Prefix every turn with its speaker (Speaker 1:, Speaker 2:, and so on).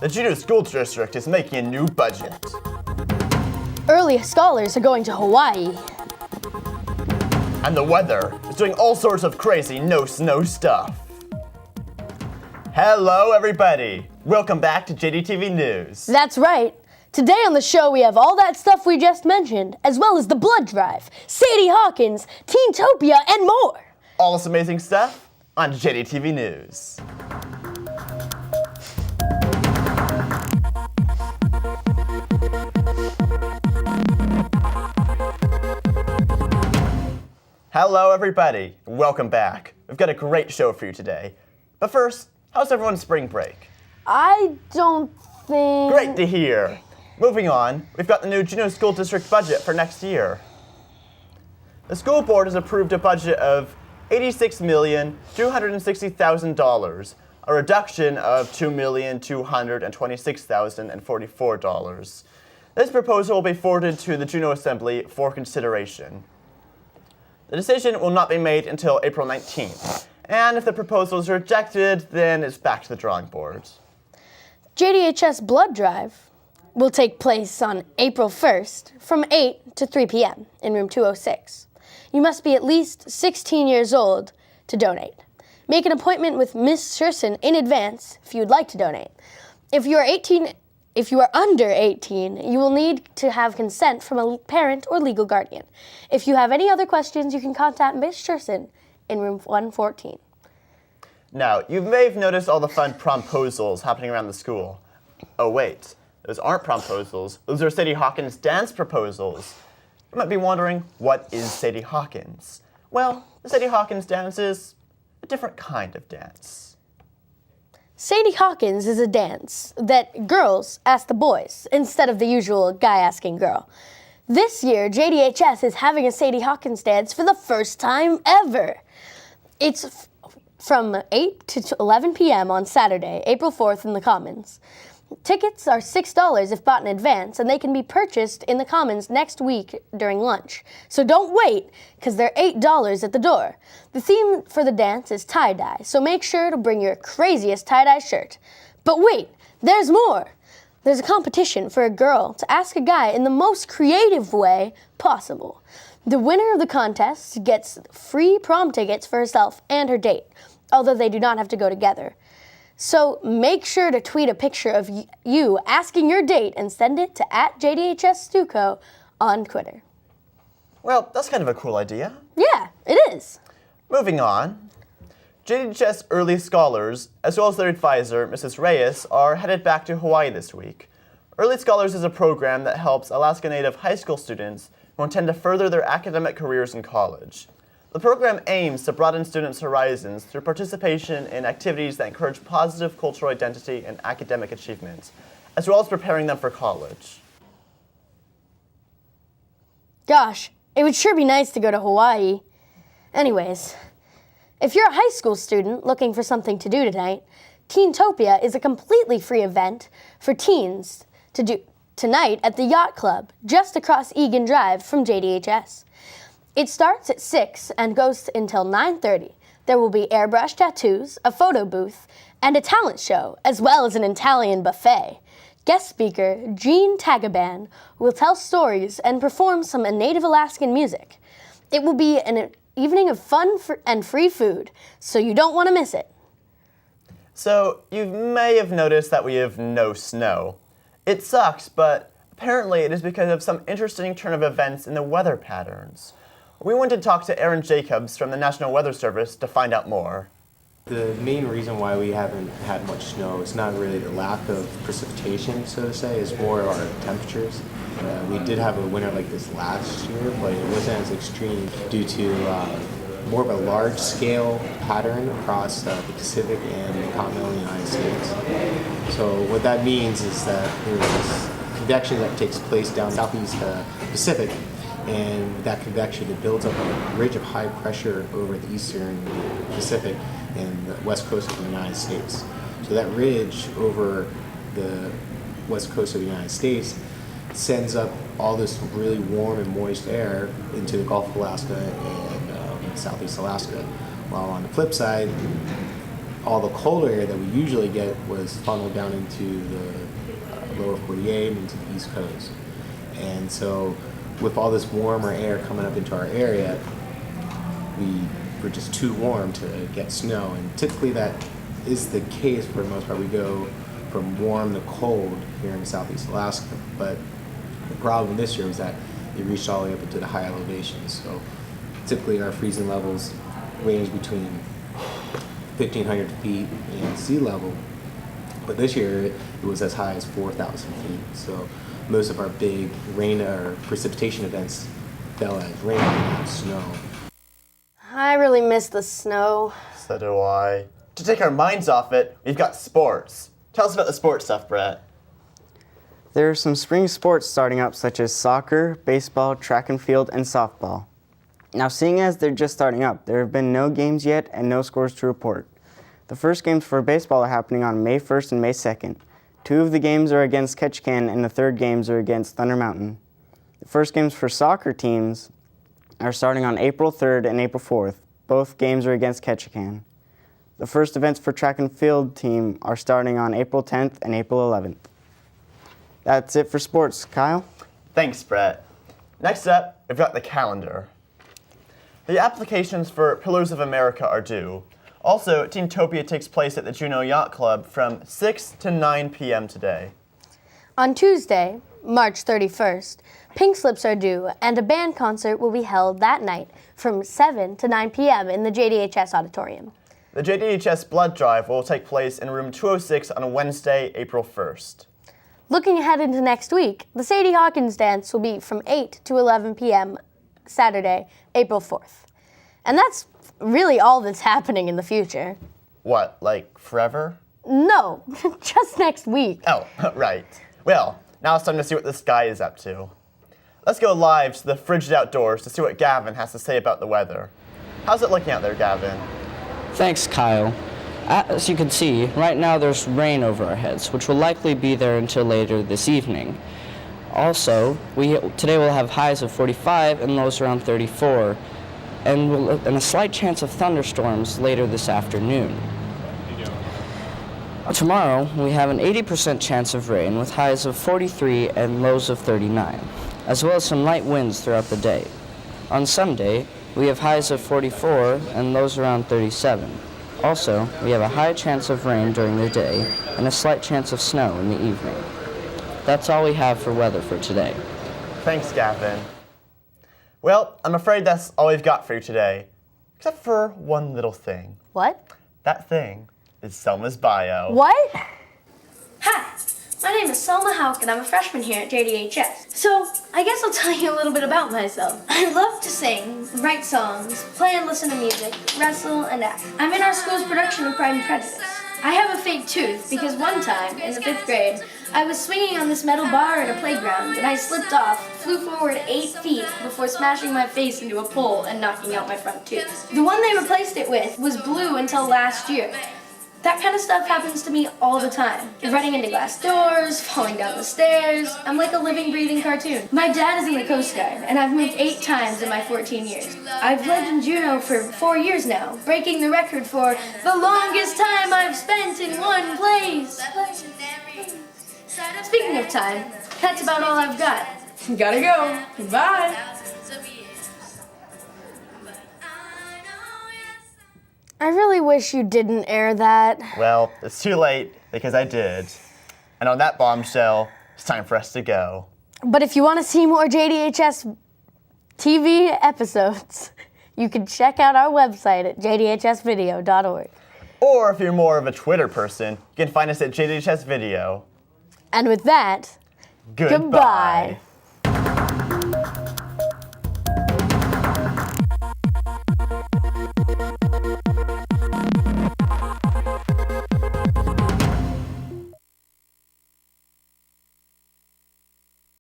Speaker 1: The Juneau School District is making a new budget.
Speaker 2: Early scholars are going to Hawaii.
Speaker 1: And the weather is doing all sorts of crazy no-snow stuff. Hello, everybody. Welcome back to JDTV News.
Speaker 2: That's right. Today on the show, we have all that stuff we just mentioned, as well as the blood drive, Sadie Hawkins, Kinto Pia, and more.
Speaker 1: All this amazing stuff on JDTV News. Hello, everybody. Welcome back. We've got a great show for you today. But first, how's everyone's spring break?
Speaker 2: I don't think...
Speaker 1: Great to hear. Moving on, we've got the new Juneau School District budget for next year. The school board has approved a budget of $86,260,000, a reduction of $2,226,044. This proposal will be forwarded to the Juneau Assembly for consideration. The decision will not be made until April 19th, and if the proposal is rejected, then it's back to the drawing board.
Speaker 2: JDHS blood drive will take place on April 1st from 8 to 3 p.m. in room 206. You must be at least 16 years old to donate. Make an appointment with Ms. Sherson in advance if you would like to donate. If you are under 18, you will need to have consent from a parent or legal guardian. If you have any other questions, you can contact Ms. Sherson in room 114.
Speaker 1: Now, you may have noticed all the fun promposals happening around the school. Oh wait, those aren't promposals. Those are Sadie Hawkins' dance proposals. You might be wondering, what is Sadie Hawkins? Well, the Sadie Hawkins dance is a different kind of dance.
Speaker 2: Sadie Hawkins is a dance that girls ask the boys instead of the usual guy asking girl. This year, JDHS is having a Sadie Hawkins dance for the first time ever. It's from 8 to 11 p.m. on Saturday, April 4th in the Commons. Tickets are $6 if bought in advance, and they can be purchased in the Commons next week during lunch. So don't wait, because they're $8 at the door. The theme for the dance is tie-dye, so make sure to bring your craziest tie-dye shirt. But wait, there's more! There's a competition for a girl to ask a guy in the most creative way possible. The winner of the contest gets free prom tickets for herself and her date, although they do not have to go together. So make sure to tweet a picture of you asking your date and send it to @JDHSStuco on Twitter.
Speaker 1: Well, that's kind of a cool idea.
Speaker 2: Yeah, it is.
Speaker 1: Moving on, JDHS early scholars, as well as their advisor, Mrs. Reyes, are headed back to Hawaii this week. Early Scholars is a program that helps Alaska Native high school students who intend to further their academic careers in college. The program aims to broaden students' horizons through participation in activities that encourage positive cultural identity and academic achievement, as well as preparing them for college.
Speaker 2: Gosh, it would sure be nice to go to Hawaii. Anyways, if you're a high school student looking for something to do tonight, Kinto Pia is a completely free event for teens to do tonight at the Yacht Club, just across Egan Drive from JDHS. It starts at 6 and goes until 9:30. There will be airbrush tattoos, a photo booth, and a talent show, as well as an Italian buffet. Guest speaker Gene Tagaban will tell stories and perform some Native Alaskan music. It will be an evening of fun and free food, so you don't want to miss it.
Speaker 1: So, you may have noticed that we have no snow. It sucks, but apparently it is because of some interesting turn of events in the weather patterns. We went to talk to Aaron Jacobs from the National Weather Service to find out more.
Speaker 3: The main reason why we haven't had much snow is not really the lack of precipitation, so to say, it's more our temperatures. We did have a winter like this last year, but it wasn't as extreme due to more of a large-scale pattern across the Pacific and the continental United States. So what that means is that there's convection that takes place down southeast Pacific, and that convection, it builds up a ridge of high pressure over the eastern Pacific and the west coast of the United States. So that ridge over the west coast of the United States sends up all this really warm and moist air into the Gulf of Alaska and southeast Alaska. While on the flip side, all the colder air that we usually get was funneled down into the lower 48 and into the East Coast. And so with all this warmer air coming up into our area, we were just too warm to get snow. And typically that is the case for the most part. We go from warm to cold here in Southeast Alaska. But the problem this year was that it reached all the way up into the high elevations. So typically our freezing levels range between 1,500 feet and sea level. But this year it was as high as 4,000 feet. So most of our big rain or precipitation events fell as rain and snow.
Speaker 2: I really miss the snow.
Speaker 1: So do I. To take our minds off it, we've got sports. Tell us about the sports stuff, Brett.
Speaker 4: There are some spring sports starting up such as soccer, baseball, track and field, and softball. Now, seeing as they're just starting up, there have been no games yet and no scores to report. The first games for baseball are happening on May 1st and May 2nd. 2 of the games are against Ketchikan and the third games are against Thunder Mountain. The first games for soccer teams are starting on April 3rd and April 4th. Both games are against Ketchikan. The first events for track and field team are starting on April 10th and April 11th. That's it for sports. Kyle?
Speaker 1: Thanks, Brett. Next up, we've got the calendar. The applications for Pillars of America are due. Also, Kinto Pia takes place at the Juneau Yacht Club from 6 to 9 p.m. today.
Speaker 2: On Tuesday, March 31st, Pink Slips are due, and a band concert will be held that night from 7 to 9 p.m. in the JDHS auditorium.
Speaker 1: The JDHS blood drive will take place in room 206 on Wednesday, April 1st.
Speaker 2: Looking ahead into next week, the Sadie Hawkins dance will be from 8 to 11 p.m. Saturday, April 4th. And that's really all that's happening in the future.
Speaker 1: What, like forever?
Speaker 2: No, just next week.
Speaker 1: Oh, right. Well, now it's time to see what this guy is up to. Let's go live to the frigid outdoors to see what Gavin has to say about the weather. How's it looking out there, Gavin?
Speaker 5: Thanks, Kyle. As you can see, right now there's rain over our heads, which will likely be there until later this evening. Also, today we'll have highs of 45 and lows around 34, and a slight chance of thunderstorms later this afternoon. Tomorrow, we have an 80% chance of rain with highs of 43 and lows of 39, as well as some light winds throughout the day. On Sunday, we have highs of 44 and lows around 37. Also, we have a high chance of rain during the day and a slight chance of snow in the evening. That's all we have for weather for today.
Speaker 1: Thanks, Gavin. Well, I'm afraid that's all we've got for you today, except for one little thing.
Speaker 2: What?
Speaker 1: That thing is Selma's bio.
Speaker 2: What? Hi, my name is Selma Hauk, and I'm a freshman here at JDHS. So, I guess I'll tell you a little bit about myself. I love to sing, write songs, play and listen to music, wrestle, and act. I'm in our school's production of Pride and Prejudice. I have a fake tooth because one time, in the 5th grade, I was swinging on this metal bar at a playground, and I slipped off, flew forward 8 feet before smashing my face into a pole and knocking out my front tooth. The one they replaced it with was blue until last year. That kind of stuff happens to me all the time. Running into glass doors, falling down the stairs. I'm like a living, breathing cartoon. My dad is in the Coast Guard, and I've moved 8 times in my 14 years. I've lived in Juneau for 4 years now, breaking the record for the longest time I've spent in one place. Speaking of time, that's about all I've got. Gotta go. Goodbye. I really wish you didn't air that.
Speaker 1: Well, it's too late because I did. And on that bombshell, it's time for us to go.
Speaker 2: But if you want to see more JDHS TV episodes, you can check out our website at jdhsvideo.org.
Speaker 1: Or if you're more of a Twitter person, you can find us at JDHS Video.
Speaker 2: And with that,
Speaker 1: Goodbye.